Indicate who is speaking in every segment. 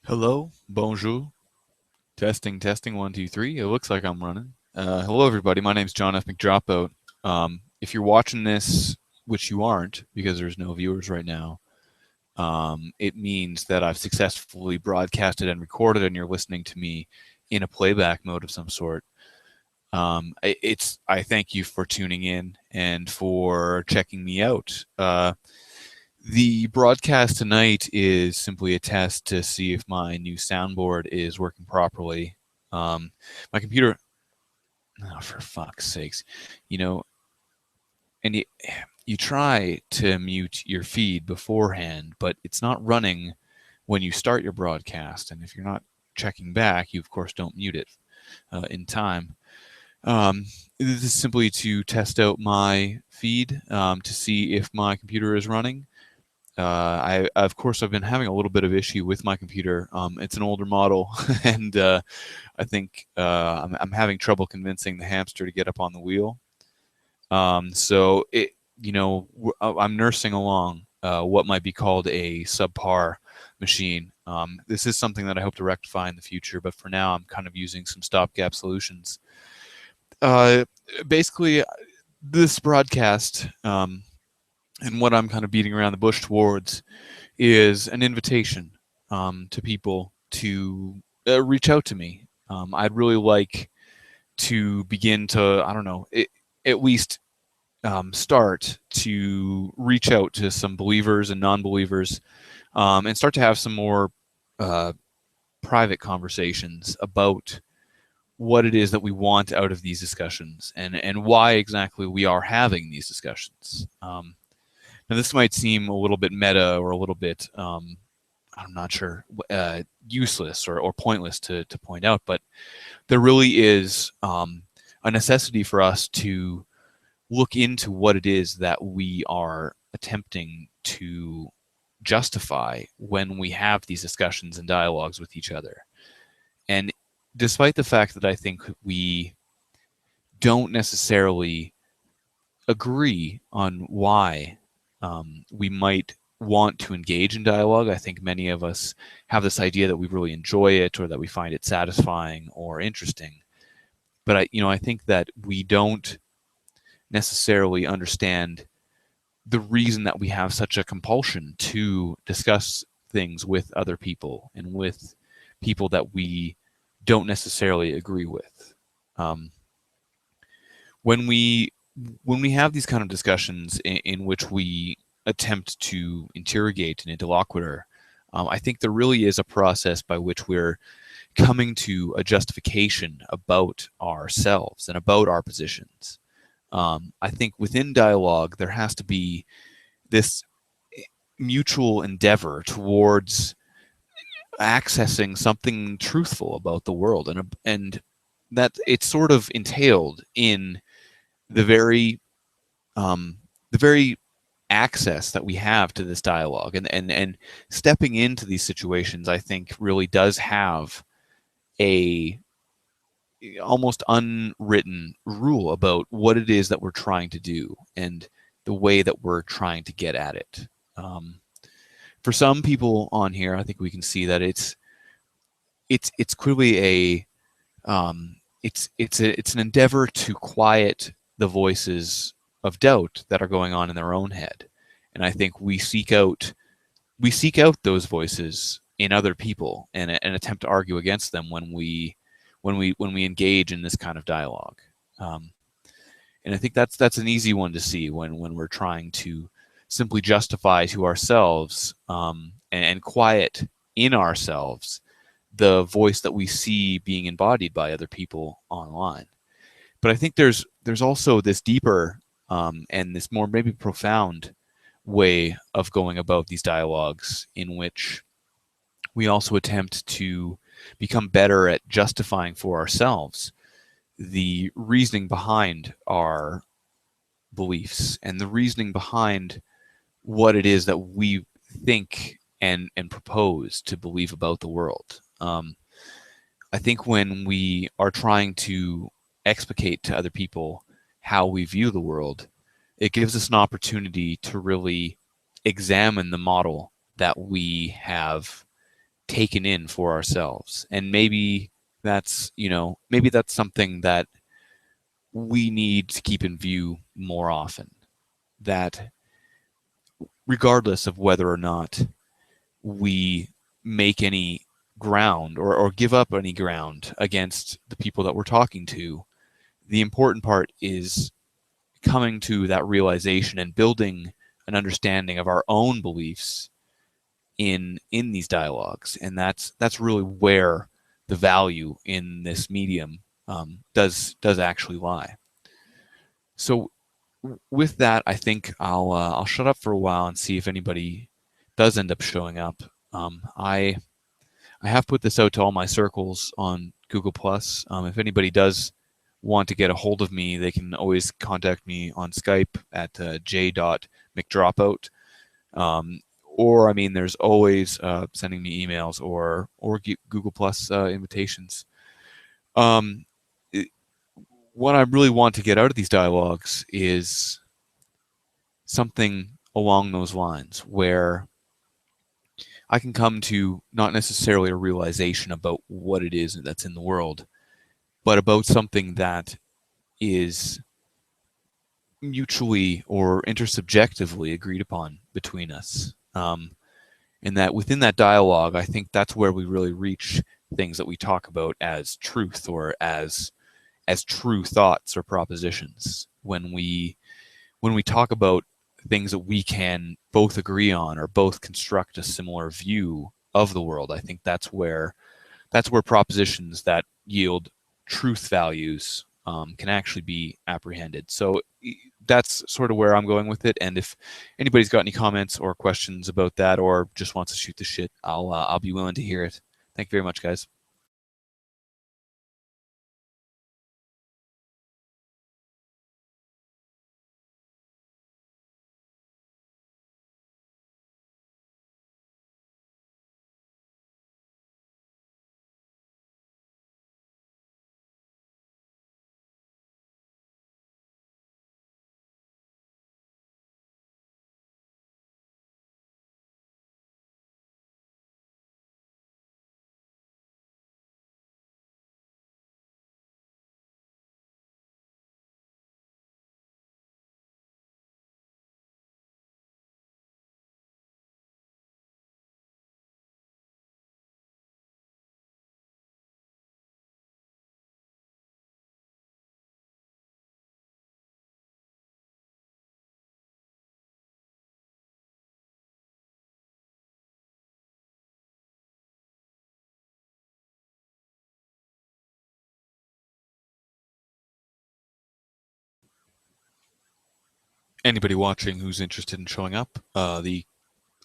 Speaker 1: Hello, bonjour, testing, testing, one, two, three. It looks like I'm running. Hello, everybody. My name's John F. McDropout. If you're watching this, which you aren't, because there's no viewers right now, it means that I've successfully broadcasted and recorded, and you're listening to me in a playback mode of some sort. I thank you for tuning in and for checking me out. The broadcast tonight is simply a test to see if my new soundboard is working properly. My computer, oh, for fuck's sakes, you know, and you try to mute your feed beforehand, but it's not running when you start your broadcast. And if you're not checking back, you of course don't mute it in time. Um, this is simply to test out my feed to see if my computer is running. Of course, I've been having a little bit of issue with my computer. It's an older model, and I think I'm having trouble convincing the hamster to get up on the wheel. So I'm nursing along what might be called a subpar machine. This is something that I hope to rectify in the future, but for now, I'm kind of using some stopgap solutions. Uh, Basically, this broadcast. And what I'm kind of beating around the bush towards is an invitation to people to reach out to me. I'd really like to begin to, I don't know, at least start to reach out to some believers and non-believers and start to have some more uh, private conversations about what it is that we want out of these discussions and why exactly we are having these discussions. Now, this might seem a little bit meta or a little bit, I'm not sure, useless or pointless to point out, but there really is a necessity for us to look into what it is that we are attempting to justify when we have these discussions and dialogues with each other. And despite the fact that I think we don't necessarily agree on why we might want to engage in dialogue. I think many of us have this idea that we really enjoy it or that we find it satisfying or interesting. But I think that we don't necessarily understand the reason that we have such a compulsion to discuss things with other people and with people that we don't necessarily agree with. Um, when we when we have these kind of discussions in which we attempt to interrogate an interlocutor, I think there really is a process by which we're coming to a justification about ourselves and about our positions. I think within dialogue, there has to be this mutual endeavor towards accessing something truthful about the world, and that it's sort of entailed in the very um, the very access that we have to this dialogue and stepping into these situations, I think really does have a almost unwritten rule about what it is that we're trying to do and the way that we're trying to get at it. For some people on here, I think we can see that it's clearly it's an endeavor to quiet the voices of doubt that are going on in their own head, and I think we seek out those voices in other people and attempt to argue against them when we engage in this kind of dialogue. Um, and I think that's an easy one to see when we're trying to simply justify to ourselves and quiet in ourselves the voice that we see being embodied by other people online. But I think there's also this deeper and this more maybe profound way of going about these dialogues in which we also attempt to become better at justifying for ourselves the reasoning behind our beliefs and the reasoning behind what it is that we think and propose to believe about the world. I think when we are trying to explicate to other people how we view the world, it gives us an opportunity to really examine the model that we have taken in for ourselves. And maybe that's, maybe that's something that we need to keep in view more often, that regardless of whether or not we make any ground or give up any ground against the people that we're talking to, the important part is coming to that realization and building an understanding of our own beliefs in these dialogues. And that's really where the value in this medium does actually lie. So with that, I think I'll shut up for a while and see if anybody does end up showing up. I have put this out to all my circles on Google Plus. If anybody does want to get a hold of me, they can always contact me on Skype at j.mcdropout. Or, I mean, there's always sending me emails or Google Plus invitations. What I really want to get out of these dialogues is something along those lines, where I can come to not necessarily a realization about what it is that's in the world, but about something that is mutually or intersubjectively agreed upon between us. And that within that dialogue, I think that's where we really reach things that we talk about as truth, or as true thoughts or propositions. When we talk about things that we can both agree on or both construct a similar view of the world, I think that's where propositions that yield truth values can actually be apprehended. So that's sort of where I'm going with it. And if anybody's got any comments or questions about that, or just wants to shoot the shit, I'll be willing to hear it. Thank you very much, guys. Anybody watching who's interested in showing up, the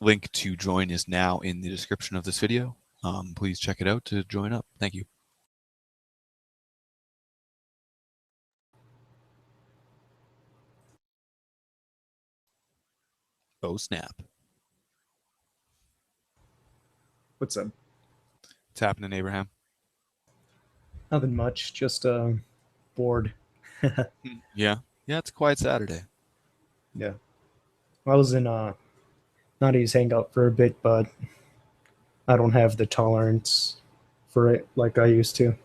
Speaker 1: link to join is now in the description of this video. Please check it out to join up. Thank you. Oh, snap.
Speaker 2: What's up?
Speaker 1: What's happening, Abraham?
Speaker 2: Nothing much. Just bored.
Speaker 1: Yeah. Yeah, it's a quiet Saturday.
Speaker 2: Yeah. I was in Nadi's hangout for a bit, but I don't have the tolerance for it like I used to.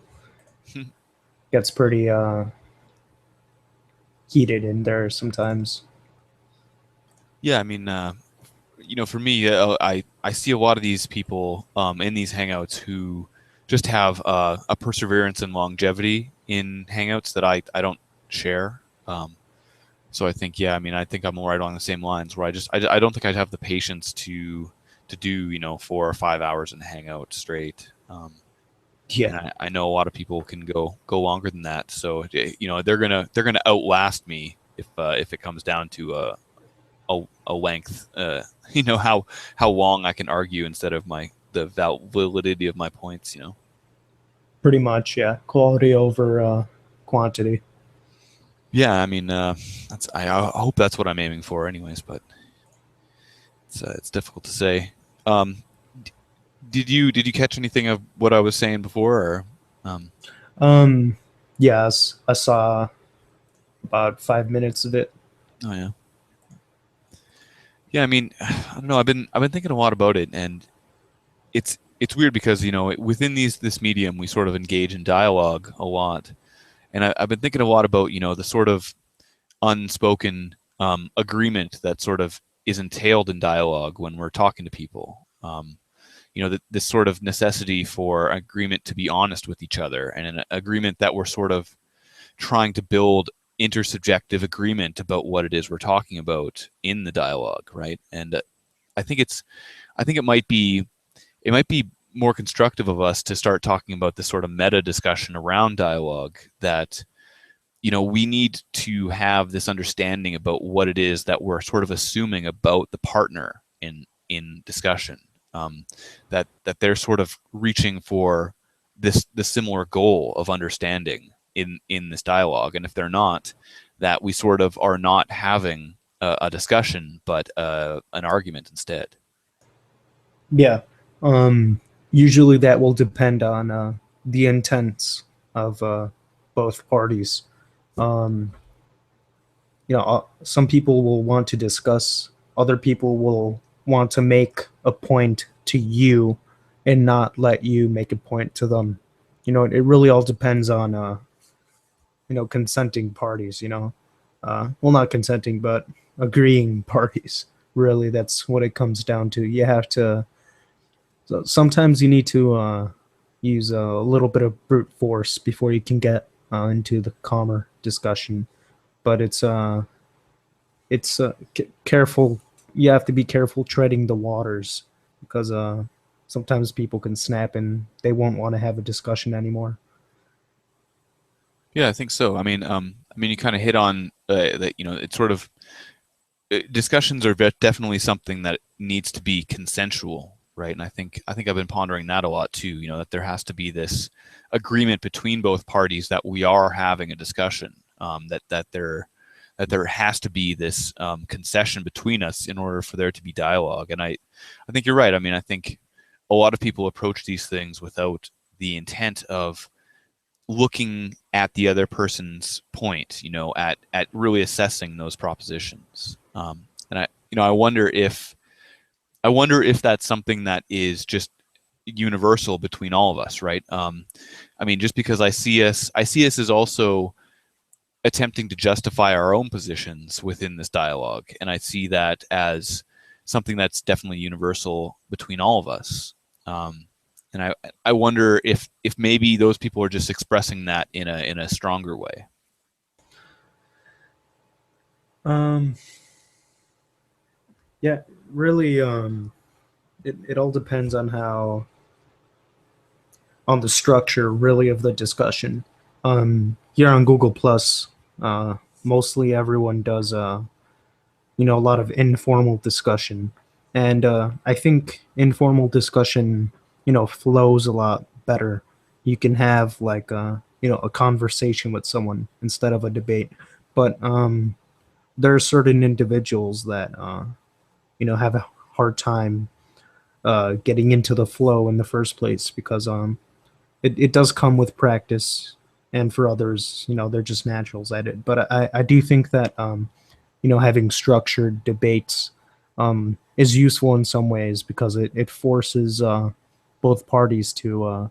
Speaker 2: Gets pretty heated in there sometimes.
Speaker 1: Yeah, I mean, for me, I see a lot of these people in these hangouts who just have a perseverance and longevity in hangouts that I don't share. So I think, yeah, I mean, I think I'm right along the same lines, where I don't think I'd have the patience to do 4 or 5 hours in a hangout straight.
Speaker 2: Yeah.
Speaker 1: And I know a lot of people can go longer than that. So they're gonna outlast me if it comes down to a length. How long I can argue instead of the validity of my points.
Speaker 2: Pretty much, yeah. Quality over quantity.
Speaker 1: Yeah, I mean, I hope that's what I'm aiming for, anyways. But it's difficult to say. Did you catch anything of what I was saying before? Or,
Speaker 2: Yes, I saw about 5 minutes of it.
Speaker 1: oh yeah, yeah. I mean, I don't know. I've been thinking a lot about it, and it's it's weird because within this medium we sort of engage in dialogue a lot, and I've been thinking a lot about the sort of unspoken agreement that sort of is entailed in dialogue when we're talking to people. This sort of necessity for agreement to be honest with each other, and an agreement that we're sort of trying to build intersubjective agreement about what it is we're talking about in the dialogue, right? And I think it might be more constructive of us to start talking about this sort of meta discussion around dialogue, that we need to have this understanding about what it is that we're sort of assuming about the partner in discussion, that they're sort of reaching for the similar goal of understanding in this dialogue, and if they're not, that we sort of are not having a discussion but an argument instead.
Speaker 2: Yeah. Um, Usually that will depend on the intents of both parties. Um, some people will want to discuss, other people will want to make a point to you and not let you make a point to them. It really all depends on consenting parties, well, not consenting, but agreeing parties. Really, that's what it comes down to. You have to, so sometimes you need to use a little bit of brute force before you can get into the calmer discussion. But it's careful. You have to be careful treading the waters, because sometimes people can snap and they won't want to have a discussion anymore.
Speaker 1: Yeah, I think so. You kind of hit on that. It's sort of discussions are definitely something that needs to be consensual, right? And I think I've been pondering that a lot too. That there has to be this agreement between both parties that we are having a discussion. That there has to be this concession between us in order for there to be dialogue. And I think you're right. I think a lot of people approach these things without the intent of looking at the other person's point, at really assessing those propositions. And I wonder if that's something that is just universal between all of us, right? Just because I see us as also attempting to justify our own positions within this dialogue, and I see that as something that's definitely universal between all of us. Um, and I wonder if maybe those people are just expressing that in a stronger way.
Speaker 2: Um, yeah, really, it all depends on on the structure, really, of the discussion. Here on Google Plus, mostly everyone does a lot of informal discussion, and I think informal discussion flows a lot better. You can have like a conversation with someone instead of a debate. But there are certain individuals that have a hard time getting into the flow in the first place, because it does come with practice, and for others, they're just naturals at it. But I do think that having structured debates is useful in some ways, because it forces both parties to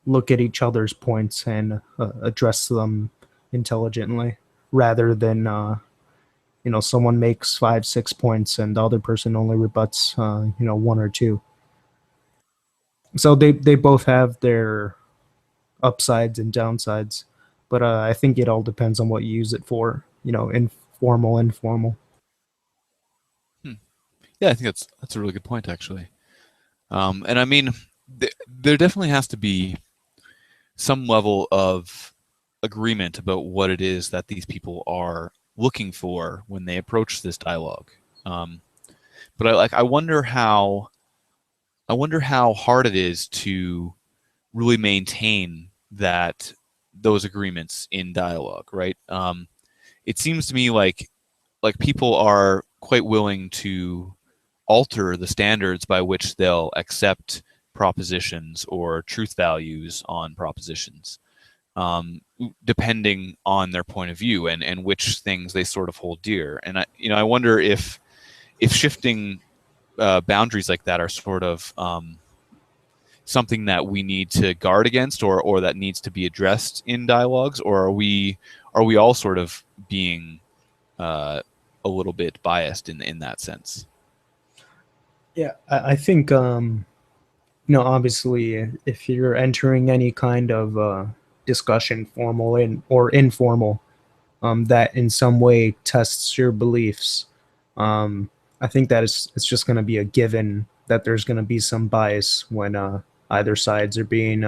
Speaker 2: look at each other's points and address them intelligently, rather than someone makes 5 6 points and the other person only rebuts one or two. So they both have their upsides and downsides, but I think it all depends on what you use it for. Informal, informal.
Speaker 1: Hmm. Yeah, I think that's a really good point, actually. And there definitely has to be some level of agreement about what it is that these people are looking for when they approach this dialogue. Um, but I wonder how hard it is to really maintain those agreements in dialogue, right? It seems to me like people are quite willing to alter the standards by which they'll accept propositions or truth values on propositions, depending on their point of view and which things they sort of hold dear. And I wonder if shifting boundaries like that are sort of something that we need to guard against, or that needs to be addressed in dialogues, or are we all sort of being uh, a little bit biased in that sense?
Speaker 2: Yeah, I think obviously, if you're entering any kind of discussion, formal or informal, that in some way tests your beliefs, um, I think that it's just going to be a given that there's going to be some bias when either sides are being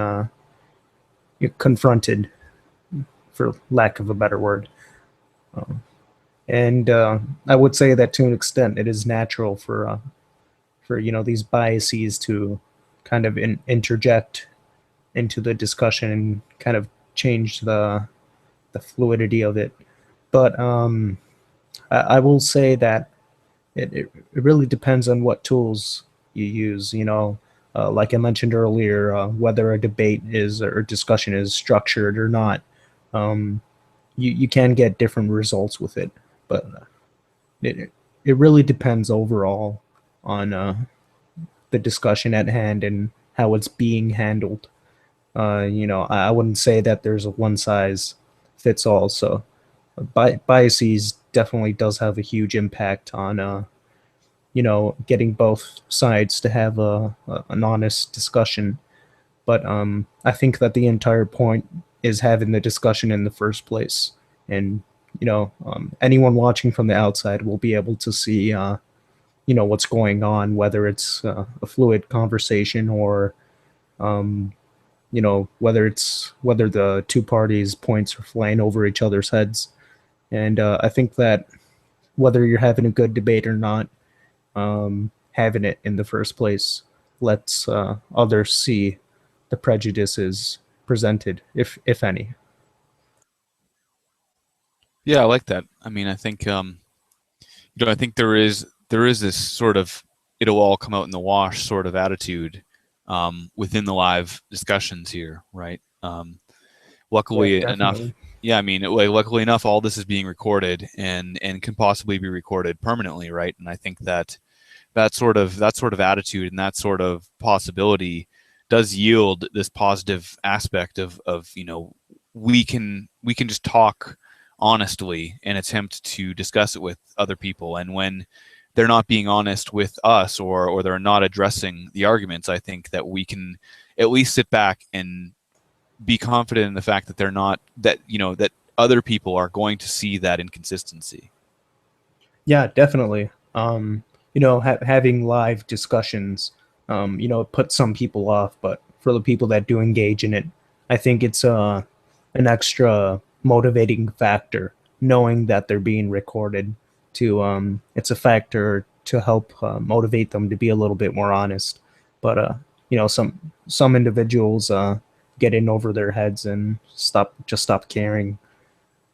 Speaker 2: confronted, for lack of a better word. Um, and I would say that to an extent, it is natural for these biases to kind of interject into the discussion and kind of change the fluidity of it. But I will say that it really depends on what tools you use. Like I mentioned earlier, whether a debate is or discussion is structured or not, um, you can get different results with it. But it really depends overall on the discussion at hand and how it's being handled. I wouldn't say that there's a one size fits all. So biases definitely does have a huge impact on getting both sides to have an honest discussion. But I think that the entire point is having the discussion in the first place, and anyone watching from the outside will be able to see what's going on, whether it's a fluid conversation or whether the two parties' points are flying over each other's heads. And I think that whether you're having a good debate or not, having it in the first place lets others see the prejudices presented, if any.
Speaker 1: Yeah, I like that. I mean, I think I think there is this sort of it'll all come out in the wash sort of attitude within the live discussions here, right?
Speaker 2: Yeah,
Speaker 1: Luckily enough,
Speaker 2: definitely.
Speaker 1: yeah, I mean, luckily enough, all this is being recorded and can possibly be recorded permanently, right? And I think that that sort of attitude and that sort of possibility does yield this positive aspect of we can just talk honestly and attempt to discuss it with other people. And when they're not being honest with us, or they're not addressing the arguments, I think that we can at least sit back and be confident in the fact that they're not that other people are going to see that inconsistency.
Speaker 2: Yeah, definitely. Having live discussions, it puts some people off, but for the people that do engage in it, I think it's an extra motivating factor knowing that they're being recorded. It's a factor to help motivate them to be a little bit more honest. But some individuals get in over their heads and stop caring,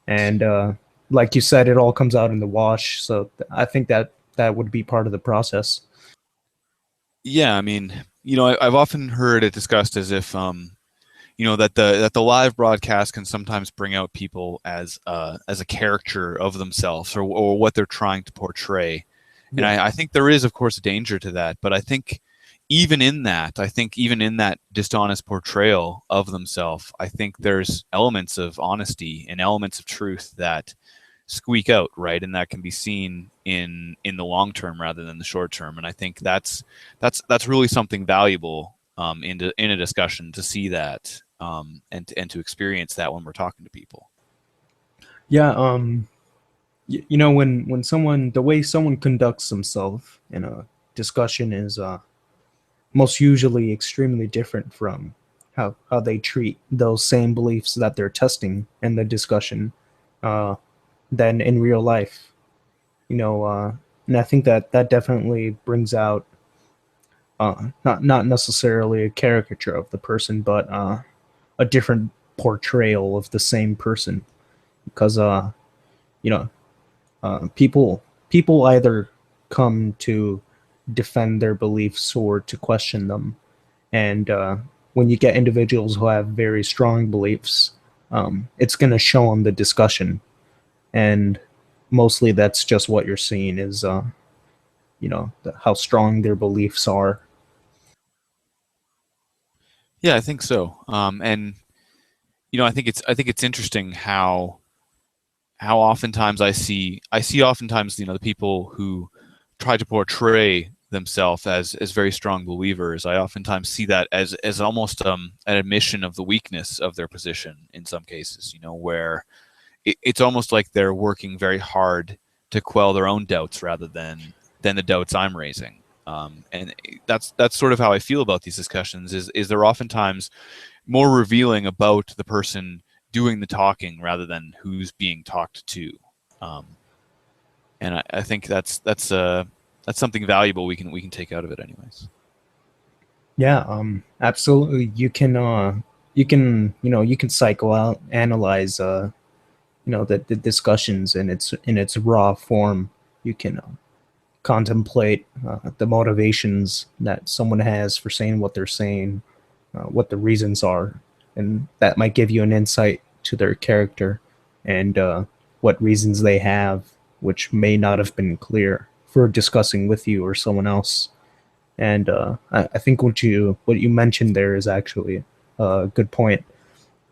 Speaker 2: and like you said, it all comes out in the wash. So I think that would be part of the process.
Speaker 1: Yeah, I mean, I've often heard it discussed as if that the live broadcast can sometimes bring out people as a caricature of themselves, or what they're trying to portray. And
Speaker 2: Yeah,
Speaker 1: I think there is, of course, a danger to that. But I think even in that dishonest portrayal of themselves, I think there's elements of honesty and elements of truth that squeak out, right? And that can be seen in the long term rather than the short term. And I think that's really something valuable in a discussion, to see that and to experience that when we're talking to people.
Speaker 2: yeah. When someone the way someone conducts themselves in a discussion is most usually extremely different from how they treat those same beliefs that they're testing in the discussion uh, than in real life. And I think that definitely brings out not necessarily a caricature of the person, but a different portrayal of the same person. Because you know, people either come to defend their beliefs or to question them, and when you get individuals who have very strong beliefs, it's going to show on the discussion, and mostly that's just what you're seeing is how strong their beliefs are.
Speaker 1: Yeah, I think so. And I think it's interesting how oftentimes I see oftentimes the people who try to portray themselves as very strong believers. I oftentimes see that as almost an admission of the weakness of their position in some cases. Where it's almost like they're working very hard to quell their own doubts rather than the doubts I'm raising. And that's sort of how I feel about these discussions. Is they're oftentimes more revealing about the person doing the talking rather than who's being talked to. Um, and I think that's something valuable we can take out of it, anyways.
Speaker 2: Yeah, absolutely. You can cycle out, analyze, the discussions in its raw form. You can contemplate the motivations that someone has for saying what they're saying, what the reasons are, and that might give you an insight to their character and what reasons they have, which may not have been clear for discussing with you or someone else. And I think what you mentioned there is actually a good point.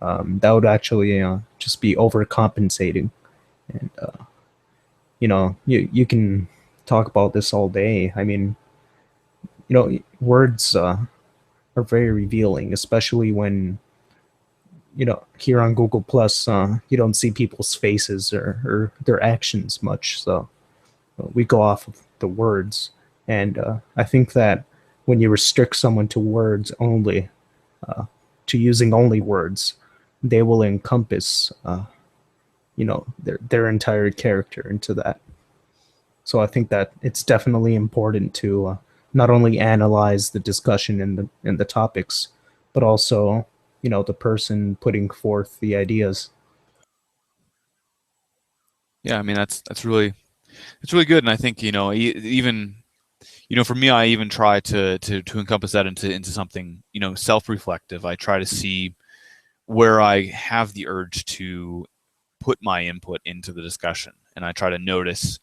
Speaker 2: That would actually just be overcompensating, and you can talk about this all day. I mean, words are very revealing, especially when here on Google Plus, you don't see people's faces or their actions much. So we go off of the words, and I think that when you restrict someone to words only, uh, to using only words, they will encompass their entire character into that. So I think that it's definitely important to not only analyze the discussion and the topics, but also the person putting forth the ideas.
Speaker 1: Yeah, I mean that's really good, and I think even for me, I even try to encompass that into something self-reflective. I try to see where I have the urge to put my input into the discussion, and I try to notice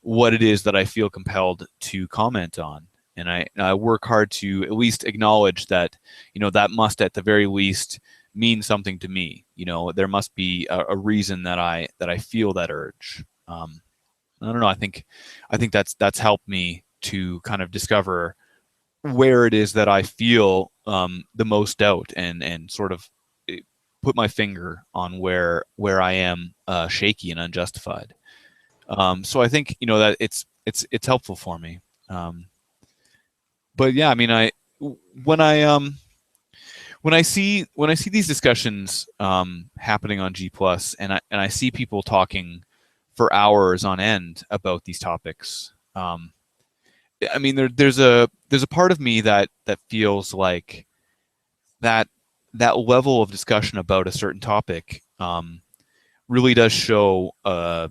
Speaker 1: what it is that I feel compelled to comment on. And I work hard to at least acknowledge that that must at the very least mean something to me. There must be a reason that I feel that urge. I don't know. I think that's helped me to kind of discover where it is that I feel the most doubt, and sort of eh, put my finger on where I am shaky and unjustified. So I think that it's helpful for me. Um, but yeah, I mean, I when I when I see these discussions happening on G Plus, and I see people talking for hours on end about these topics. I mean, there's a part of me that feels like that that level of discussion about a certain topic really does show a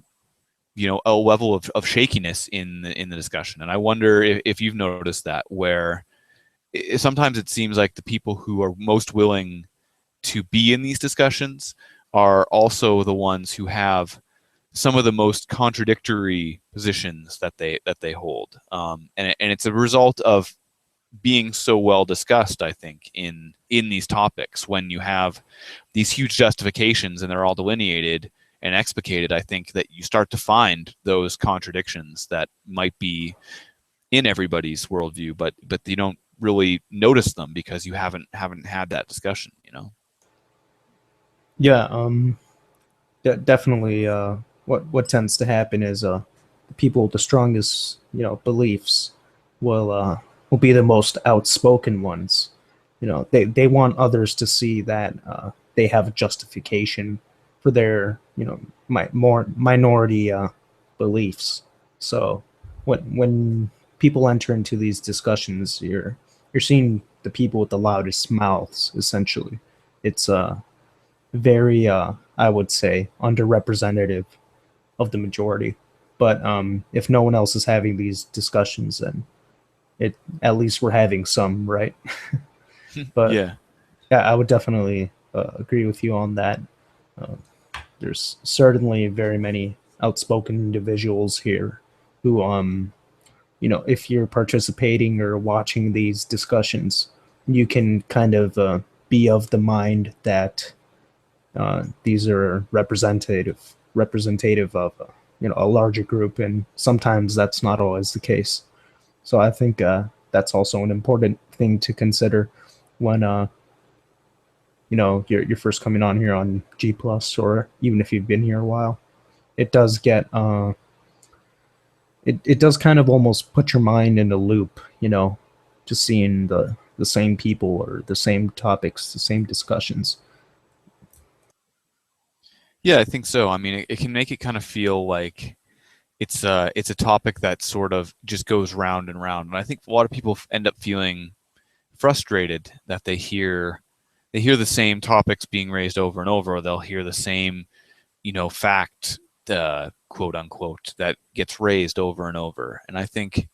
Speaker 1: level of shakiness in the discussion. And I wonder if you've noticed that, where sometimes it seems like the people who are most willing to be in these discussions are also the ones who have some of the most contradictory positions that they hold, and it's a result of being so well discussed. I think in these topics, when you have these huge justifications and they're all delineated and explicated, I think that you start to find those contradictions that might be in everybody's worldview, but you don't really notice them because you haven't had that discussion.
Speaker 2: Yeah, definitely. What tends to happen is the people with the strongest beliefs will uh, will be the most outspoken ones. They want others to see that they have a justification for their more minority beliefs. So when people enter into these discussions, you're seeing the people with the loudest mouths. Essentially, it's very I would say underrepresentative of the majority. But if no one else is having these discussions, then it at least we're having some, right? But
Speaker 1: Yeah.
Speaker 2: yeah, I would definitely agree with you on that. Uh, there's certainly very many outspoken individuals here who, if you're participating or watching these discussions, you can kind of be of the mind that these are representative of a larger group, and sometimes that's not always the case. So I think that's also an important thing to consider when you're first coming on here on G Plus, or even if you've been here a while. It does get it does kind of almost put your mind in a loop, just seeing the same people or the same topics, the same discussions.
Speaker 1: Yeah, I think so. I mean, it can make it kind of feel like it's a topic that sort of just goes round and round. And I think a lot of people end up feeling frustrated that they hear the same topics being raised over and over, or they'll hear the same, fact, quote unquote, that gets raised over and over. And I think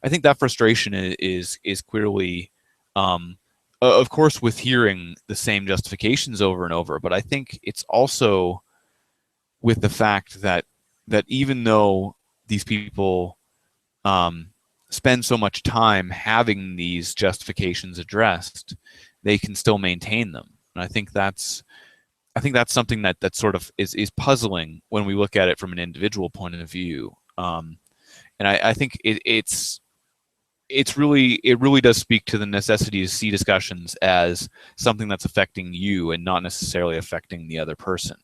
Speaker 1: that frustration is clearly, of course, with hearing the same justifications over and over. But I think it's also with the fact that even though these people spend so much time having these justifications addressed, they can still maintain them. And I think that's something that sort of is puzzling when we look at it from an individual point of view. And I think it really does speak to the necessity to see discussions as something that's affecting you and not necessarily affecting the other person.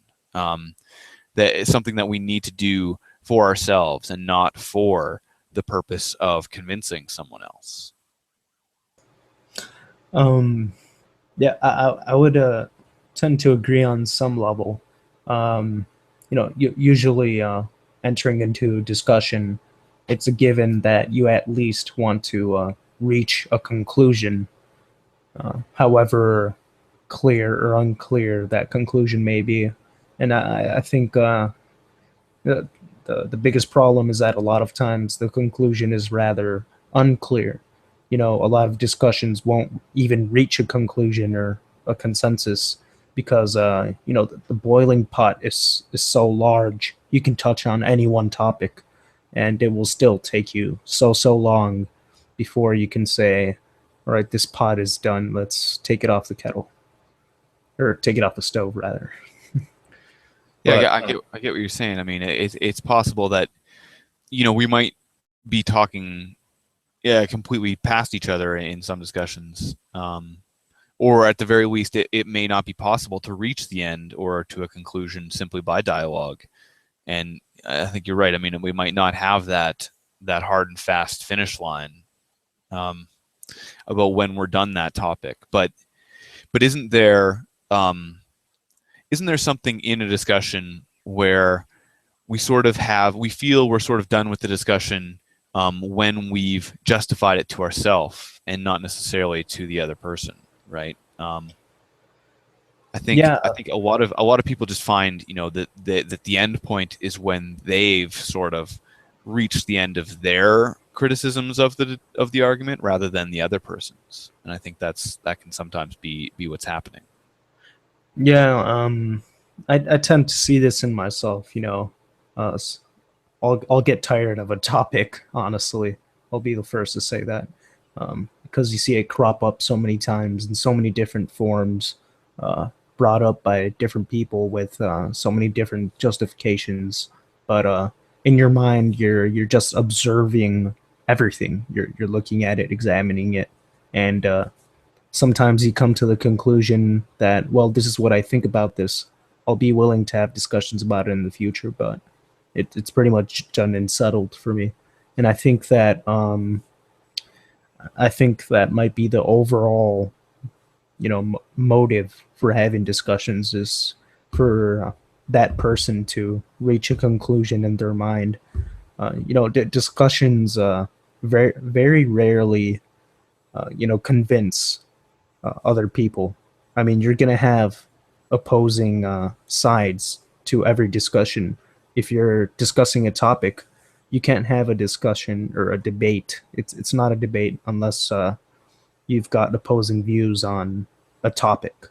Speaker 1: That is something that we need to do for ourselves and not for the purpose of convincing someone else.
Speaker 2: Um, yeah, I would tend to agree on some level. Usually entering into discussion, it's a given that you at least want to reach a conclusion, however clear or unclear that conclusion may be. And I think the, the biggest problem is that a lot of times the conclusion is rather unclear. A lot of discussions won't even reach a conclusion or a consensus because the boiling pot is so large. You can touch on any one topic, and it will still take you so long before you can say, "All right, this pot is done. Let's take it off the kettle, or take it off the stove, rather."
Speaker 1: Yeah,
Speaker 2: But
Speaker 1: I get what you're saying. I mean, it's possible that we might be talking, yeah, completely past each other in some discussions, or at the very least, it may not be possible to reach the end or to a conclusion simply by dialogue. And I think you're right. I mean, we might not have that hard and fast finish line um, about when we're done that topic, but isn't there something in a discussion where we feel we're sort of done with the discussion when we've justified it to ourselves and not necessarily to the other person, right?
Speaker 2: yeah,
Speaker 1: I think a lot of people just find that the end point is when they've sort of reached the end of their criticisms of the argument rather than the other person's, and I think that can sometimes be what's happening.
Speaker 2: yeah. I tend to see this in myself. Uh, I'll get tired of a topic. Honestly, I'll be the first to say that, because you see it crop up so many times in so many different forms, brought up by different people with so many different justifications. But in your mind, you're just observing everything. You're looking at it, examining it, and sometimes you come to the conclusion that, well, this is what I think about this. I'll be willing to have discussions about it in the future, but it's pretty much done and settled for me. And I think that might be the overall, motive for having discussions is for that person to reach a conclusion in their mind. Discussions very very rarely, convince other people. I mean, you're gonna have opposing sides to every discussion. If you're discussing a topic, you can't have a discussion or a debate. It's not a debate unless you've got opposing views on a topic.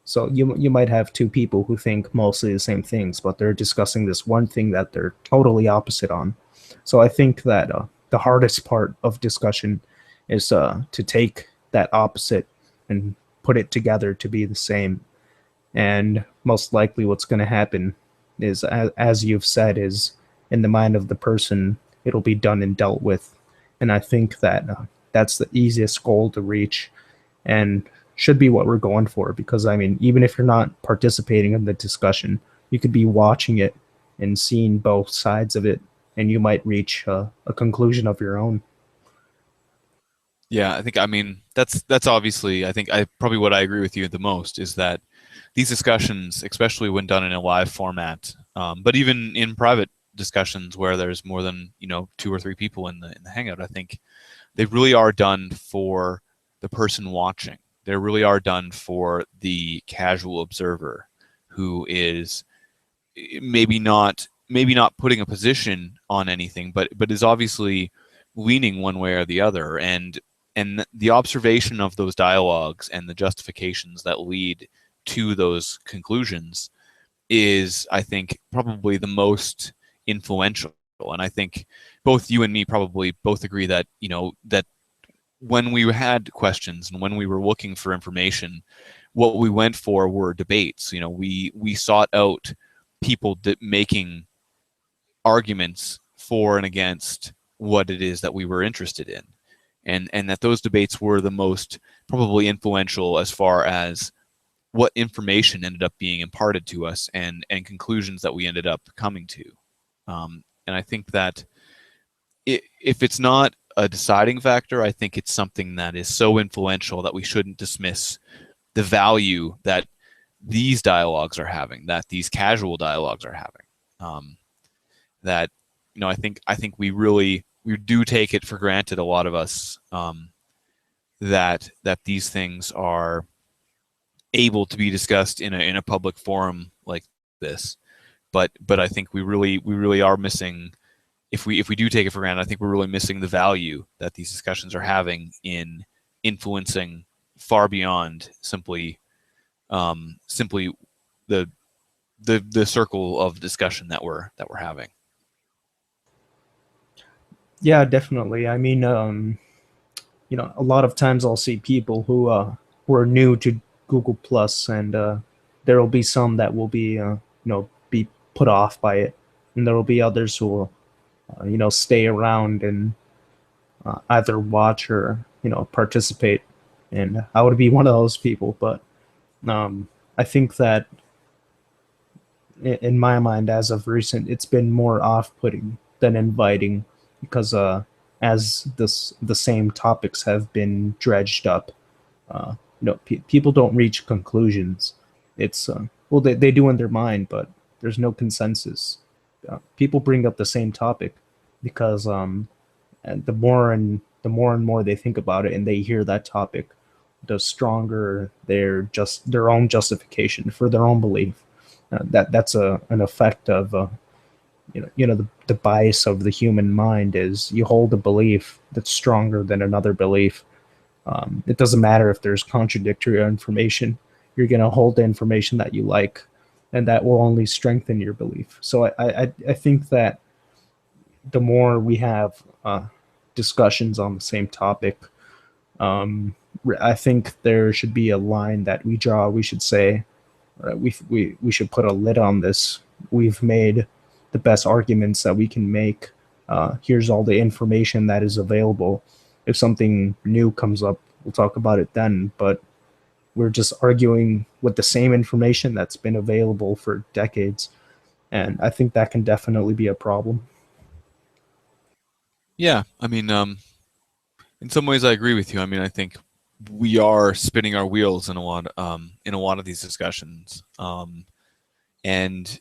Speaker 2: So you might have two people who think mostly the same things, but they're discussing this one thing that they're totally opposite on. So I think that the hardest part of discussion is to take that opposite and put it together to be the same. And most likely what's going to happen is, as you've said, is in the mind of the person, it'll be done and dealt with. And I think that that's the easiest goal to reach, and should be what we're going for. Because I mean, even if you're not participating in the discussion, you could be watching it and seeing both sides of it, and you might reach a conclusion of your own.
Speaker 1: Yeah, I think, I mean, that's obviously, I think, I probably what I agree with you the most is that these discussions, especially when done in a live format, but even in private discussions where there's more than, you know, two or three people in the hangout, I think they really are done for the person watching. They really are done for the casual observer who is maybe not putting a position on anything, but is obviously leaning one way or the other, and the observation of those dialogues and the justifications that lead to those conclusions is, I think, probably the most influential. And I think both you and me probably both agree that, you know, that when we had questions and when we were looking for information, what we went for were debates. You know, we sought out people making arguments for and against what it is that we were interested in, and that those debates were the most probably influential as far as what information ended up being imparted to us, and conclusions that we ended up coming to. And I think that if it's not a deciding factor, I think it's something that is so influential that we shouldn't dismiss the value that these dialogues are having, that these casual dialogues are having. That, you know, I think we do take it for granted, a lot of us, that these things are able to be discussed in a public forum like this. But I think we really are missing, if we do take it for granted, I think we're really missing the value that these discussions are having in influencing far beyond simply the the circle of discussion that we're having.
Speaker 2: Yeah, definitely. I mean, a lot of times I'll see people who are new to Google Plus, and there will be some that will be be put off by it, and there will be others who will stay around and either watch or participate. And I would be one of those people, but I think that in my mind, as of recent, it's been more off-putting than inviting, because as the same topics have been dredged up, people don't reach conclusions. It's well, they do in their mind, but there's no consensus. People bring up the same topic because and the more and more they think about it and they hear that topic, the stronger their own justification for their own belief. That's an effect of the bias of the human mind is you hold a belief that's stronger than another belief. It doesn't matter if there's contradictory information. You're going to hold the information that you like, and that will only strengthen your belief. So I think that the more we have discussions on the same topic, um, I think there should be a line that we draw. We should say, we should put a lid on this. We've made the best arguments that we can make. Here's all the information that is available. If something new comes up, we'll talk about it then. But we're just arguing with the same information that's been available for decades, and I think that can definitely be a problem.
Speaker 1: Yeah, I mean, in some ways, I agree with you. I mean, I think we are spinning our wheels in a lot of these discussions, and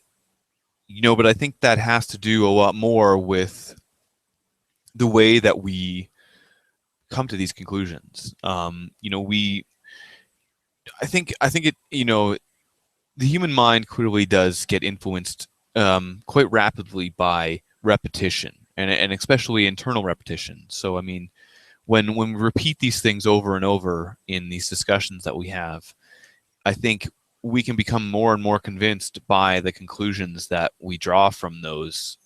Speaker 1: but I think that has to do a lot more with the way that we come to these conclusions. I think it. The human mind clearly does get influenced quite rapidly by repetition, and especially internal repetition. So, I mean, when we repeat these things over and over in these discussions that we have, I think we can become more and more convinced by the conclusions that we draw from those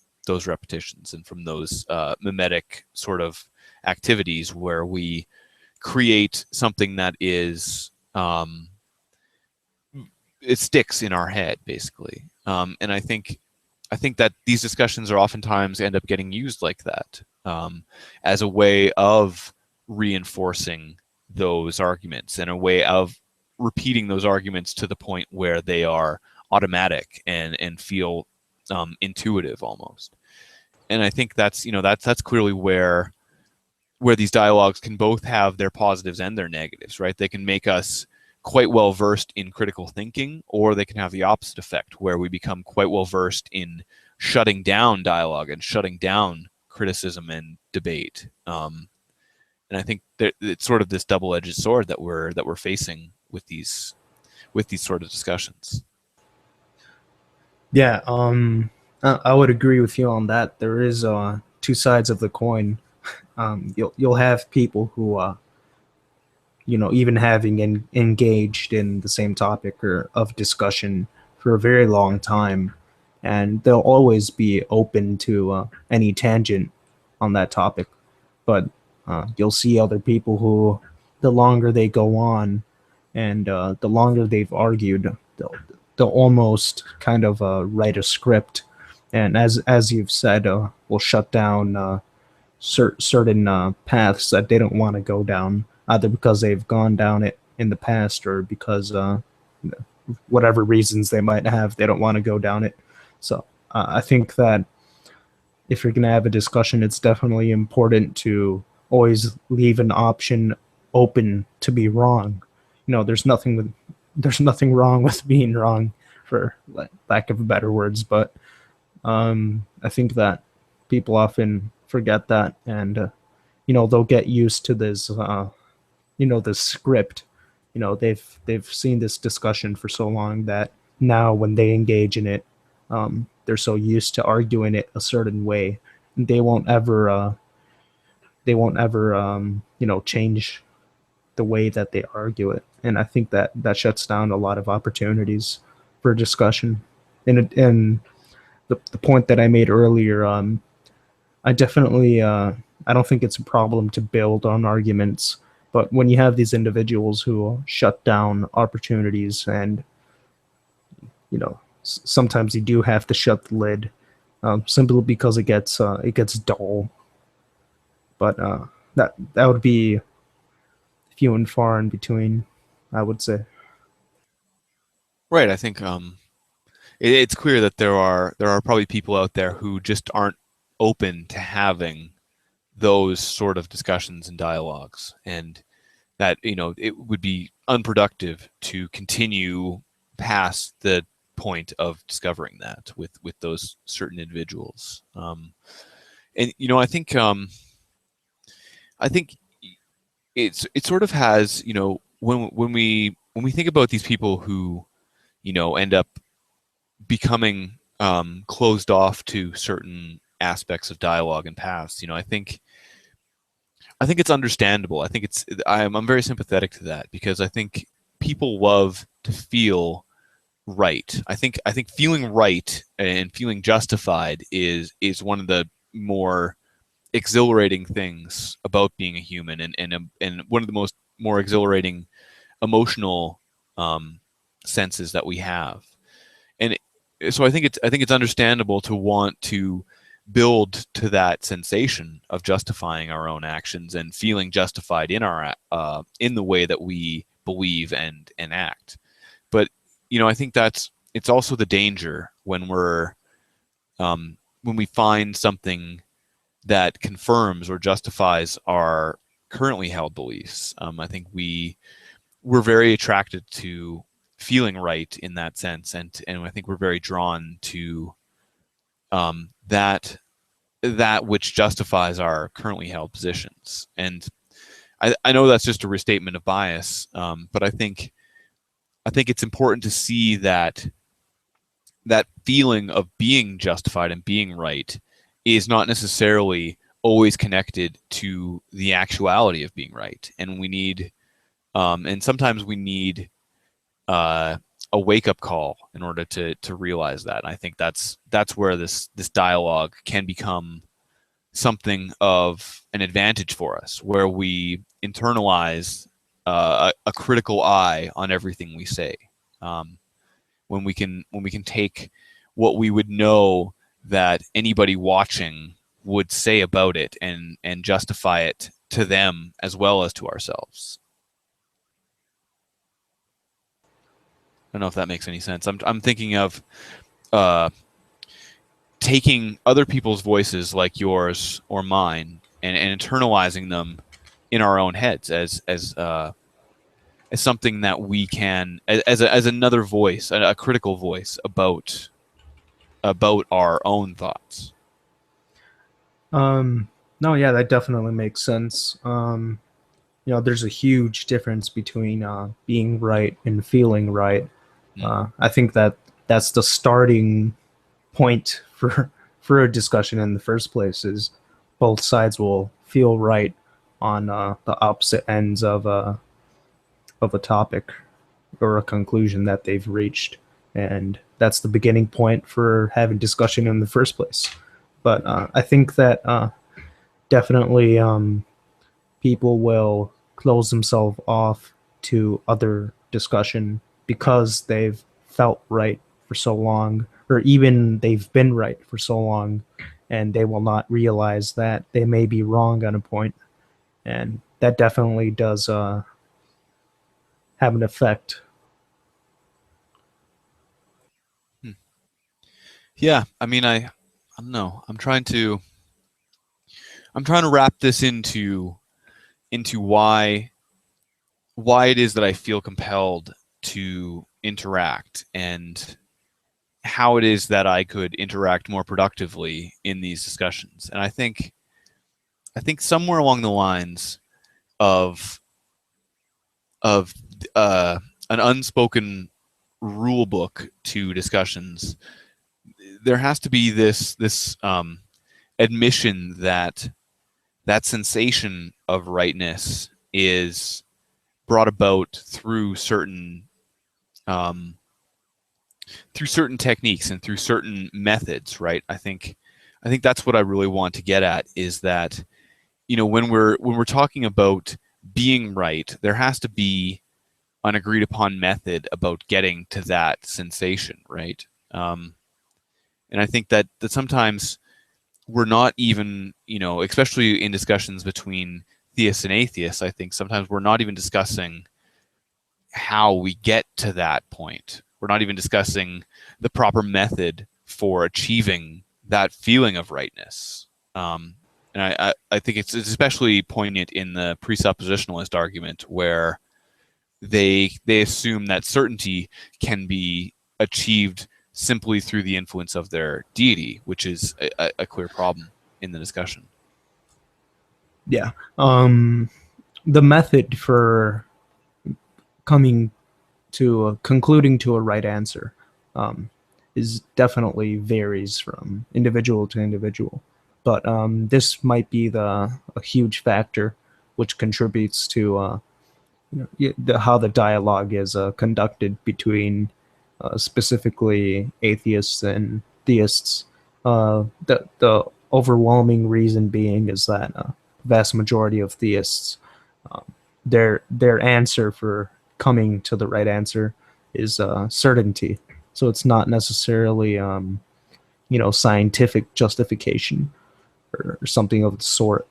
Speaker 1: repetitions and from those mimetic sort of activities where we create something that is um, it sticks in our head basically. And I think that these discussions are oftentimes end up getting used like that, as a way of reinforcing those arguments and a way of repeating those arguments to the point where they are automatic and feel intuitive almost. And I think that's that's clearly where these dialogues can both have their positives and their negatives, right? They can make us quite well versed in critical thinking, or they can have the opposite effect where we become quite well versed in shutting down dialogue and shutting down criticism and debate. And I think that it's sort of this double-edged sword that we're facing with these sort of discussions.
Speaker 2: Yeah, I would agree with you on that. There is two sides of the coin. You'll have people who even having engaged in the same topic or of discussion for a very long time, and they'll always be open to any tangent on that topic. But you'll see other people who, the longer they go on, and the longer they've argued, they'll almost kind of write a script, and as you've said, will shut down certain paths that they don't want to go down, either because they've gone down it in the past or because whatever reasons they might have, they don't want to go down it. So I think that if you're going to have a discussion, it's definitely important to always leave an option open to be wrong. There's nothing wrong with being wrong, for lack of better words, but I think that people often forget that, and they'll get used to this this script. They've seen this discussion for so long that now when they engage in it, they're so used to arguing it a certain way, they won't ever change the way that they argue it. And I think that that shuts down a lot of opportunities for discussion. And the point that I made earlier, I definitely I don't think it's a problem to build on arguments, but when you have these individuals who shut down opportunities, and sometimes you do have to shut the lid, simply because it gets dull. But that would be few and far in between, I would say.
Speaker 1: Right. I think it's clear that there are probably people out there who just aren't open to having those sort of discussions and dialogues, and that it would be unproductive to continue past the point of discovering that with those certain individuals. And I think it sort of has when we think about these people who end up becoming closed off to certain aspects of dialogue and paths. I think it's understandable. I'm very sympathetic to that, because I think people love to feel right. I think feeling right and feeling justified is one of the more exhilarating things about being a human, and one of the more exhilarating emotional senses that we have. And so I think it's understandable to want to build to that sensation of justifying our own actions and feeling justified in the way that we believe and act. But I think it's also the danger when we find something that confirms or justifies our currently held beliefs. I think we're very attracted to feeling right in that sense, and I think we're very drawn to that which justifies our currently held positions. And I know that's just a restatement of bias, but I think it's important to see that feeling of being justified and being right is not necessarily always connected to the actuality of being right, and sometimes we need uh, a wake up call in order to realize that. And I think that's where this dialogue can become something of an advantage for us, where we internalize a critical eye on everything we say. Um, when we can take what we would know that anybody watching would say about it and justify it to them as well as to ourselves. I don't know if that makes any sense. I'm thinking of uh, taking other people's voices like yours or mine and internalizing them in our own heads as something that we can as another voice, a critical voice about our own thoughts.
Speaker 2: No, yeah, that definitely makes sense. There's a huge difference between being right and feeling right.
Speaker 1: Mm.
Speaker 2: I think that that's the starting point for a discussion in the first place. Is both sides will feel right on the opposite ends of a topic or a conclusion that they've reached, and that's the beginning point for having discussion in the first place. But I think that definitely people will close themselves off to other discussion because they've felt right for so long, or even they've been right for so long, and they will not realize that they may be wrong on a point. And that definitely does have an effect.
Speaker 1: Hmm. Yeah, I mean, I don't know. I'm trying to wrap this into why it is that I feel compelled to interact and how it is that I could interact more productively in these discussions. And I think somewhere along the lines of of an unspoken rule book to discussions, there has to be this admission that that sensation of rightness is brought about um, through certain techniques and through certain methods, right? I think that's what I really want to get at is that when we're talking about being right, there has to be an agreed upon method about getting to that sensation, right? And I think that sometimes we're not even, especially in discussions between theists and atheists, I think sometimes we're not even discussing how we get to that point. We're not even discussing the proper method for achieving that feeling of rightness. And I think it's especially poignant in the presuppositionalist argument where they assume that certainty can be achieved simply through the influence of their deity, which is a clear problem in the discussion.
Speaker 2: Yeah. The method for coming to concluding to a right answer um, is definitely varies from individual to individual. But this might be a huge factor which contributes to how the dialogue is conducted between specifically atheists and theists. The overwhelming reason being is that vast majority of theists, um, their answer for coming to the right answer is certainty. So it's not necessarily scientific justification or something of the sort,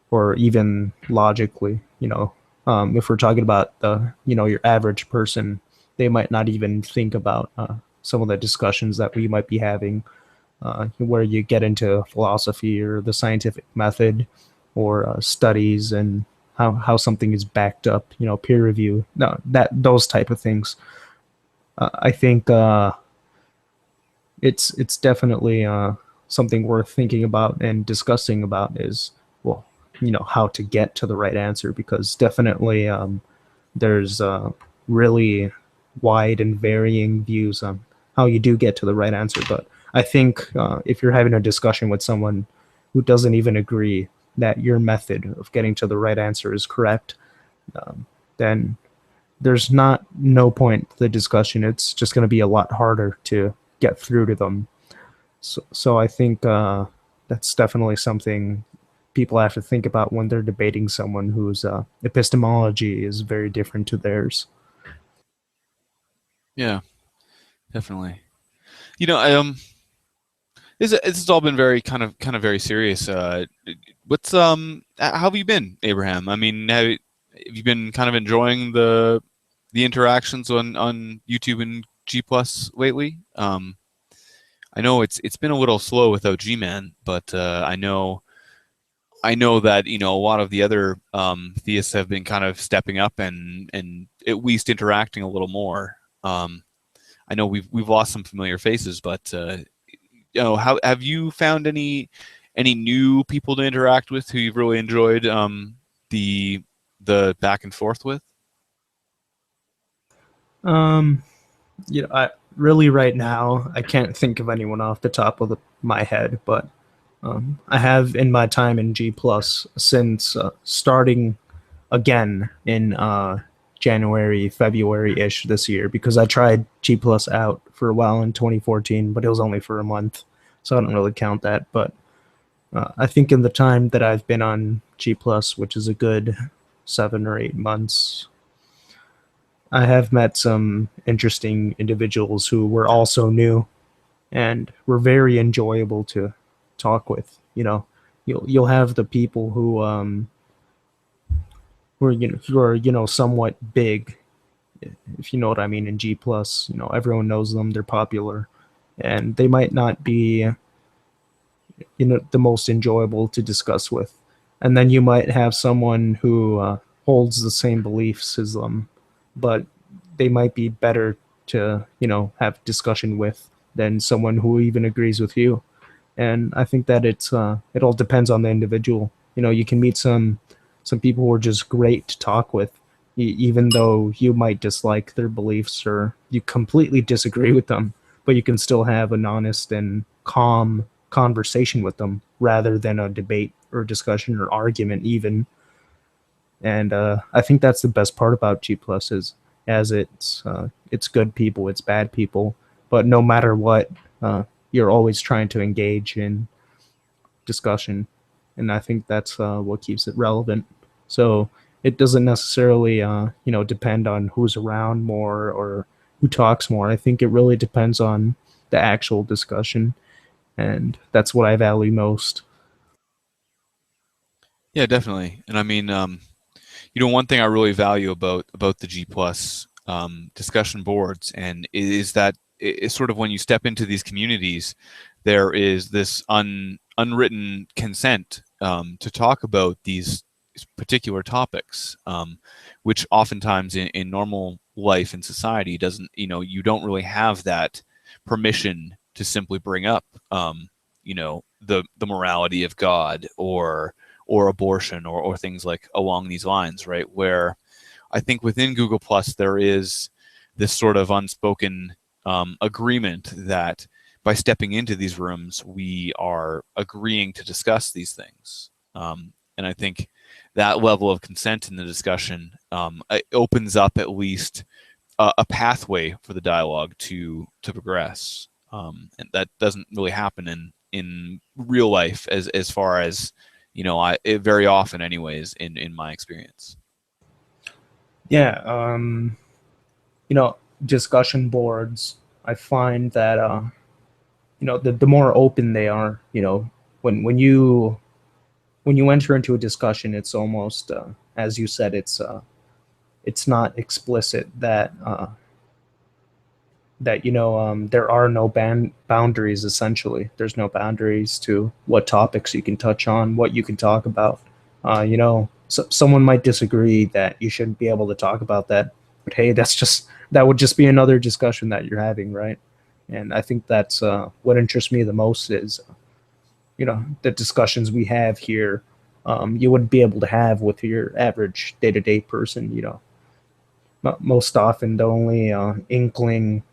Speaker 2: or even logically. If we're talking about your average person, they might not even think about some of the discussions that we might be having, where you get into philosophy or the scientific method or studies and how something is backed up, peer review, no, that those type of things. I think it's definitely something worth thinking about and discussing about is, well, how to get to the right answer, because definitely there's really wide and varying views on how you do get to the right answer. But I think if you're having a discussion with someone who doesn't even agree that your method of getting to the right answer is correct, then there's not no point to the discussion. It's just going to be a lot harder to get through to them. So I think that's definitely something people have to think about when they're debating someone whose epistemology is very different to theirs.
Speaker 1: Yeah, definitely. You know, I, this has all been very kind of very serious. What's how have you been, Abraham? I mean, have you been kind of enjoying the interactions on YouTube and G Plus lately? I know it's been a little slow without G Man, but I know that a lot of the other theists have been kind of stepping up and at least interacting a little more. I know we've lost some familiar faces, but how have you found any new people to interact with who you've really enjoyed the the back and forth with?
Speaker 2: Um, I really right now I can't think of anyone off the top of my head, but I have in my time in G Plus since starting again in January, February ish this year because I tried G Plus out for a while in 2014, but it was only for a month, so I don't really count that. But I think in the time that I've been on G Plus, which is a good 7 or 8 months, I have met some interesting individuals who were also new and were very enjoyable to talk with. You'll have the people who are somewhat big, if you know what I mean, in G plus. Everyone knows them, they're popular, and they might not be the most enjoyable to discuss with. And then you might have someone who holds the same beliefs as them, but they might be better to have discussion with than someone who even agrees with you. And I think that it all depends on the individual. You can meet some people who are just great to talk with, even though you might dislike their beliefs or you completely disagree with them, but you can still have an honest and calm conversation with them rather than a debate or discussion or argument even. And I think that's the best part about G Plus is as it's good people, it's bad people, but no matter what, you're always trying to engage in discussion, and I think that's what keeps it relevant. So it doesn't necessarily depend on who's around more or who talks more. I think it really depends on the actual discussion, and that's what I value most.
Speaker 1: Yeah, definitely. And I mean, one thing I really value about the G Plus discussion boards and is that it's sort of when you step into these communities, there is this unwritten consent to talk about these particular topics, which oftentimes in normal life in society doesn't, you don't really have that permission to simply bring up, the morality of God or abortion or things like along these lines, right? Where I think within Google Plus there is this sort of unspoken agreement that by stepping into these rooms we are agreeing to discuss these things, and I think that level of consent in the discussion it opens up at least a pathway for the dialogue to progress, and that doesn't really happen in real life as far as very often anyways in my experience.
Speaker 2: Yeah, you know, discussion boards. I find that the more open they are, when you enter into a discussion, it's almost as you said, it's not explicit that there are no boundaries. Essentially, there's no boundaries to what topics you can touch on, what you can talk about. Someone might disagree that you shouldn't be able to talk about that, but hey, that would just be another discussion that you're having, right? And I think that's what interests me the most is the discussions we have here. You wouldn't be able to have with your average day-to-day person. Most often the only inkling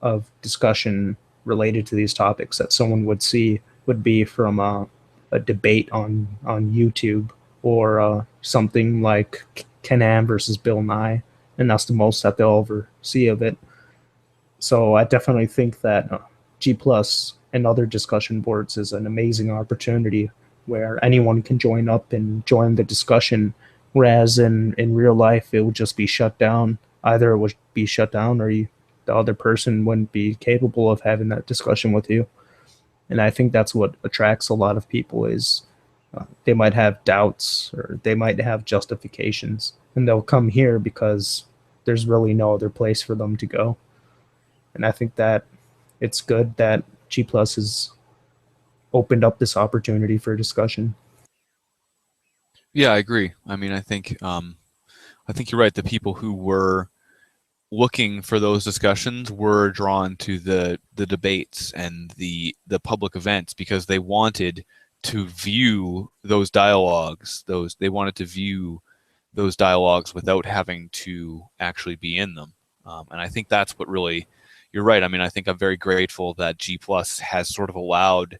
Speaker 2: of discussion related to these topics that someone would see would be from a debate on YouTube or something like Can versus Bill Nye, and that's the most that they'll ever see of it. So I definitely think that G Plus and other discussion boards is an amazing opportunity where anyone can join up and join the discussion, whereas in real life it would just be shut down. Either it would be shut down or the other person wouldn't be capable of having that discussion with you. And I think that's what attracts a lot of people is they might have doubts or they might have justifications, and they'll come here because there's really no other place for them to go. And I think that it's good that G Plus has opened up this opportunity for discussion.
Speaker 1: Yeah, I agree. I mean, I think you're right. The people who were looking for those discussions were drawn to the debates and the public events because they wanted to view those dialogues. Those they wanted to view those dialogues without having to actually be in them. And I think that's what really, you're right. I mean, I think I'm very grateful that G Plus has sort of allowed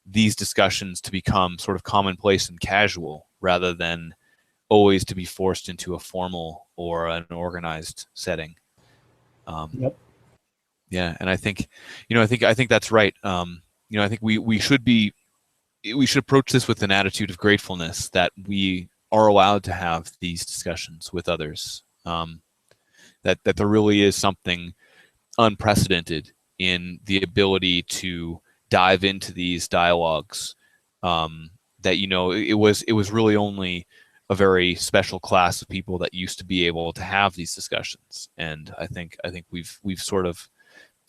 Speaker 1: these discussions to become sort of commonplace and casual rather than always to be forced into a formal or an organized setting. Um,
Speaker 2: Yep.
Speaker 1: yeah, and I think, I think that's right. I think we should approach this with an attitude of gratefulness that we are allowed to have these discussions with others. That there really is something unprecedented in the ability to dive into these dialogues. That it was really only a very special class of people that used to be able to have these discussions, and I think we've sort of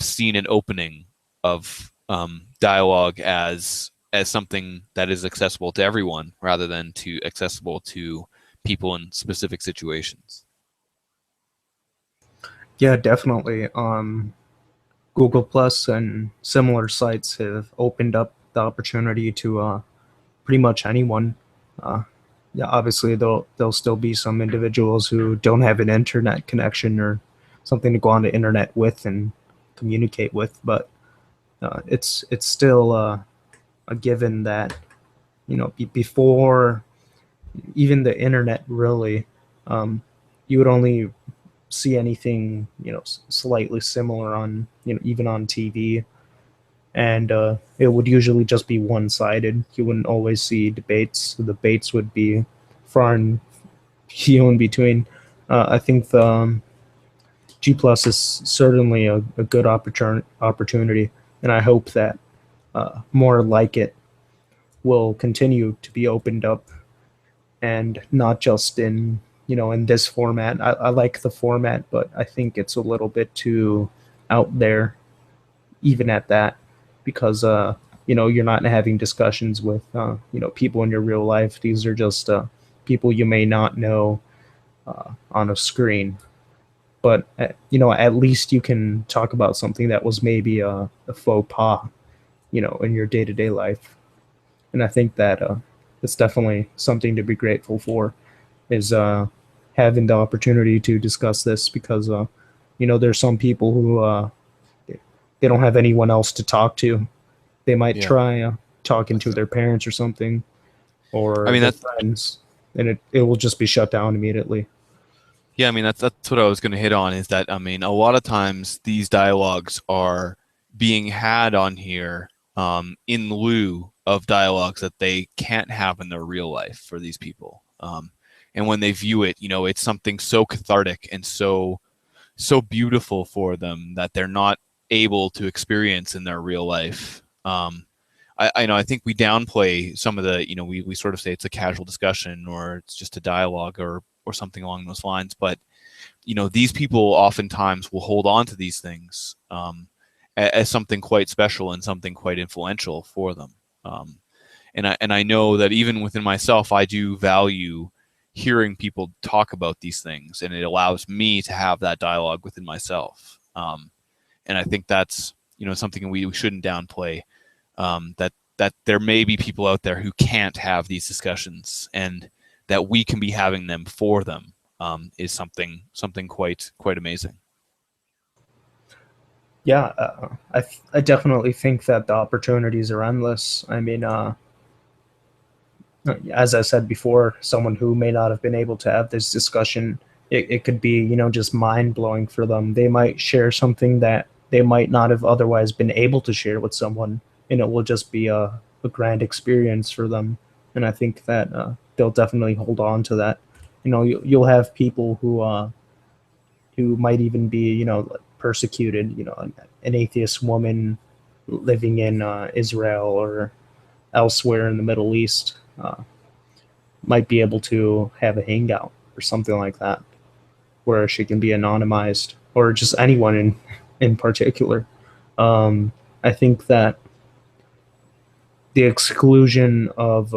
Speaker 1: seen an opening of dialogue as something that is accessible to everyone rather than to accessible to people in specific situations.
Speaker 2: Yeah, definitely. Google Plus and similar sites have opened up the opportunity to pretty much anyone. Uh, yeah, obviously there'll still be some individuals who don't have an internet connection or something to go on the internet with and communicate with, but it's still a given that before even the internet really, um, you would only see anything slightly similar on even on TV, and it would usually just be one sided. You wouldn't always see debates. The debates would be far and few in between. I think the G Plus is certainly a good opportunity, and I hope that more like it will continue to be opened up, and not just in in this format. I like the format, but I think it's a little bit too out there, even at that, because you're not having discussions with people in your real life. These are just people you may not know on a screen, but at least you can talk about something that was maybe a faux pas, in your day to day life. And I think that it's definitely something to be grateful for is having the opportunity to discuss this, because there's some people who they don't have anyone else to talk to. They might
Speaker 1: Yeah,
Speaker 2: try talking to
Speaker 1: that's
Speaker 2: their parents or something,
Speaker 1: I
Speaker 2: or
Speaker 1: mean
Speaker 2: their
Speaker 1: that's
Speaker 2: friends, and it will just be shut down immediately.
Speaker 1: yeah, I mean that's what I was going to hit on is that I mean a lot of times these dialogues are being had on here in lieu of dialogues that they can't have in their real life for these people. And when they view it, it's something so cathartic and so beautiful for them that they're not able to experience in their real life. I think we downplay some of the, we sort of say it's a casual discussion or it's just a dialogue or something along those lines. But, these people oftentimes will hold on to these things as something quite special and something quite influential for them. Um, and I know that even within myself, I do value hearing people talk about these things, and it allows me to have that dialogue within myself. And I think that's something we shouldn't downplay. That there may be people out there who can't have these discussions, and that we can be having them for them is something quite amazing.
Speaker 2: Yeah, I definitely think that the opportunities are endless. I mean, as I said before, someone who may not have been able to have this discussion, it could be, just mind blowing for them. They might share something that they might not have otherwise been able to share with someone, and it will just be a grand experience for them. and I think that they'll definitely hold on to that. You'll have people who might even be persecuted. An atheist woman living in Israel or elsewhere in the Middle East might be able to have a hangout or something like that, where she can be anonymized, or just anyone in particular. I think that the exclusion of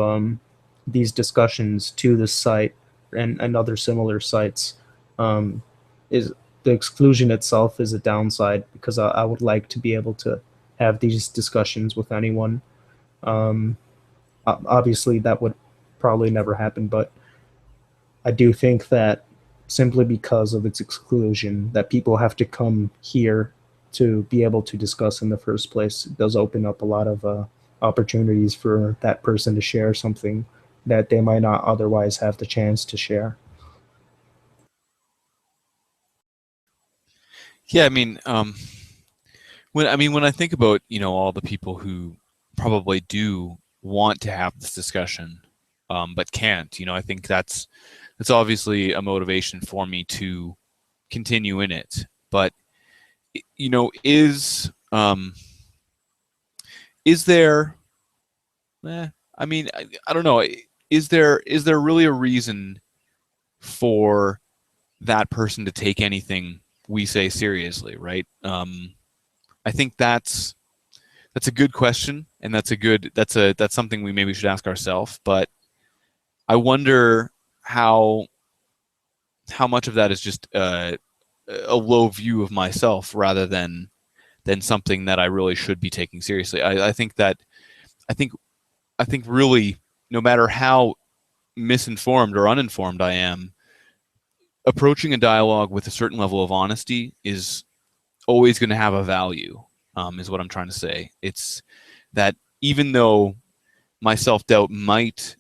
Speaker 2: these discussions to this site and other similar sites um, is the exclusion itself is a downside, because I would like to be able to have these discussions with anyone. Um, Obviously, that would probably never happen, but I do think that simply because of its exclusion, that people have to come here to be able to discuss in the first place, it does open up a lot of opportunities for that person to share something that they might not otherwise have the chance to share.
Speaker 1: Yeah, when I think about all the people who probably do want to have this discussion, but can't, I think that's obviously a motivation for me to continue in it. But is there? I don't know. Is there really a reason for that person to take anything we say seriously, right? I think that's a good question, and that's something we maybe should ask ourselves. But I wonder how how much of that is just a low view of myself rather than something that I really should be taking seriously. I think that I think I think really, no matter how misinformed or uninformed I am, approaching a dialogue with a certain level of honesty is always going to have a value. Is what I'm trying to say. It's that even though my self doubt might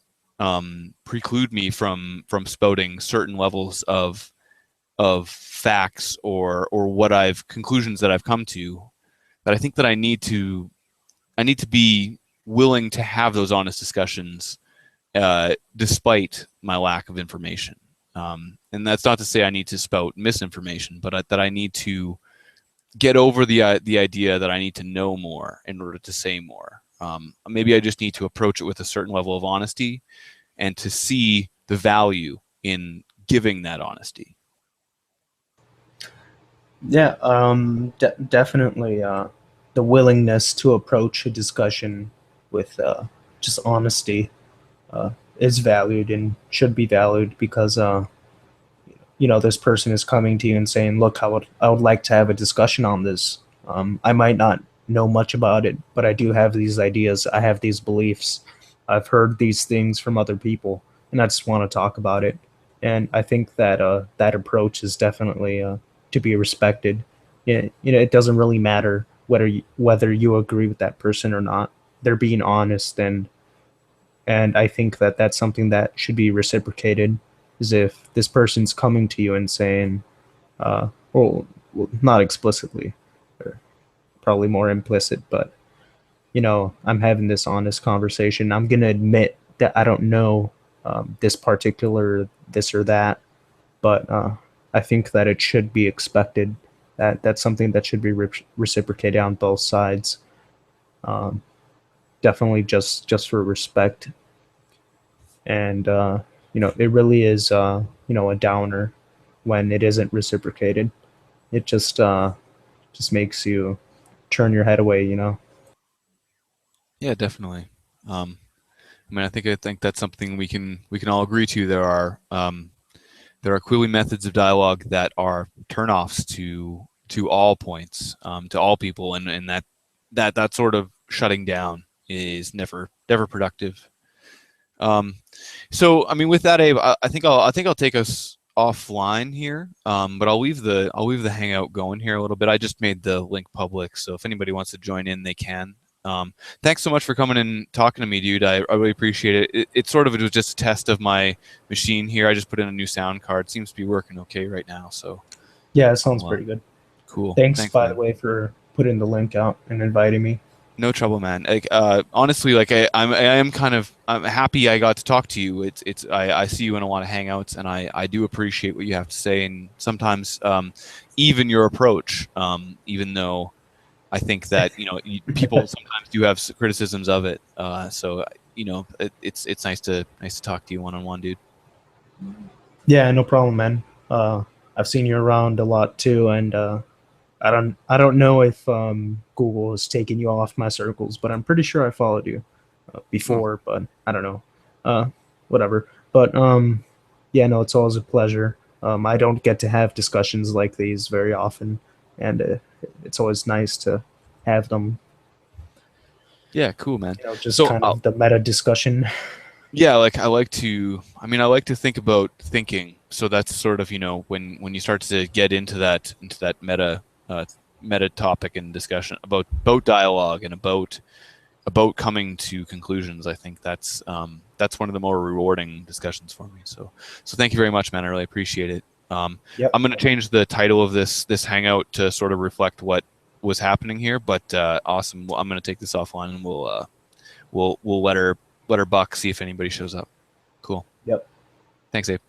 Speaker 1: preclude me from spouting certain levels of facts or what I've conclusions that I've come to, that I think that I need to be willing to have those honest discussions despite my lack of information. And that's not to say I need to spout misinformation, but that I need to get over the idea that I need to know more in order to say more. Maybe I just need to approach it with a certain level of honesty and to see the value in giving that honesty.
Speaker 2: Yeah, definitely. The willingness to approach a discussion with just honesty uh, is valued and should be valued, because this person is coming to you and saying, look, I would like to have a discussion on this. I might not know much about it, but I do have these ideas, I have these beliefs, I've heard these things from other people, and I just want to talk about it. And I think that that approach is definitely to be respected. It doesn't really matter whether you agree with that person or not. They're being honest, and I think that that's something that should be reciprocated. Is if this person's coming to you and saying, well, not explicitly, or probably more implicit, but I'm having this honest conversation. I'm gonna admit that I don't know this particular this or that, but I think that it should be expected. That's something that should be reciprocated on both sides. Um, Definitely just for respect. And it really is a downer when it isn't reciprocated. It just makes you turn your head away.
Speaker 1: Yeah, definitely. Um, I think that's something we can all agree to. There are clearly methods of dialogue that are turnoffs to all points, to all people, and that sort of shutting down is never productive. Um, with that, Abe, I think I'll take us offline here, but I'll leave the hangout going here a little bit. I just made the link public, so if anybody wants to join in, they can. Thanks so much for coming and talking to me, dude. I really appreciate it. It was just a test of my machine here. I just put in a new sound card. Seems to be working okay right now. So
Speaker 2: Yeah, it sounds
Speaker 1: I'll,
Speaker 2: pretty good.
Speaker 1: cool.
Speaker 2: Thanks,
Speaker 1: Thanks,
Speaker 2: by the
Speaker 1: man.
Speaker 2: way, for putting the link out and inviting me.
Speaker 1: No trouble, man. Like, honestly, like I'm happy I got to talk to you. I see you in a lot of hangouts, and I do appreciate what you have to say, and sometimes even your approach, even though I think that people sometimes do have criticisms of it. So it's nice to talk to you one on one, dude.
Speaker 2: Yeah, no problem, man. I've seen you around a lot too, and I don't know if Google has taken you off my circles, but I'm pretty sure I followed you
Speaker 1: Oh,
Speaker 2: before, but I don't know. Uh, Whatever. But yeah, no, it's always a pleasure. I don't get to have discussions like these very often, and it's always nice to have them.
Speaker 1: yeah, cool, man.
Speaker 2: Just
Speaker 1: So
Speaker 2: kind of the meta discussion.
Speaker 1: yeah, like I like to think about thinking. So that's sort of, when you start to get into that meta topic and discussion about dialogue and about coming to conclusions. I think that's one of the more rewarding discussions for me. So thank you very much, man. I really appreciate it.
Speaker 2: Yep.
Speaker 1: I'm going to change the title of this hangout to sort of reflect what was happening here. But awesome. Well, I'm going to take this offline, and we'll let her buck, see if anybody shows up. Cool.
Speaker 2: Yep.
Speaker 1: Thanks, Abe.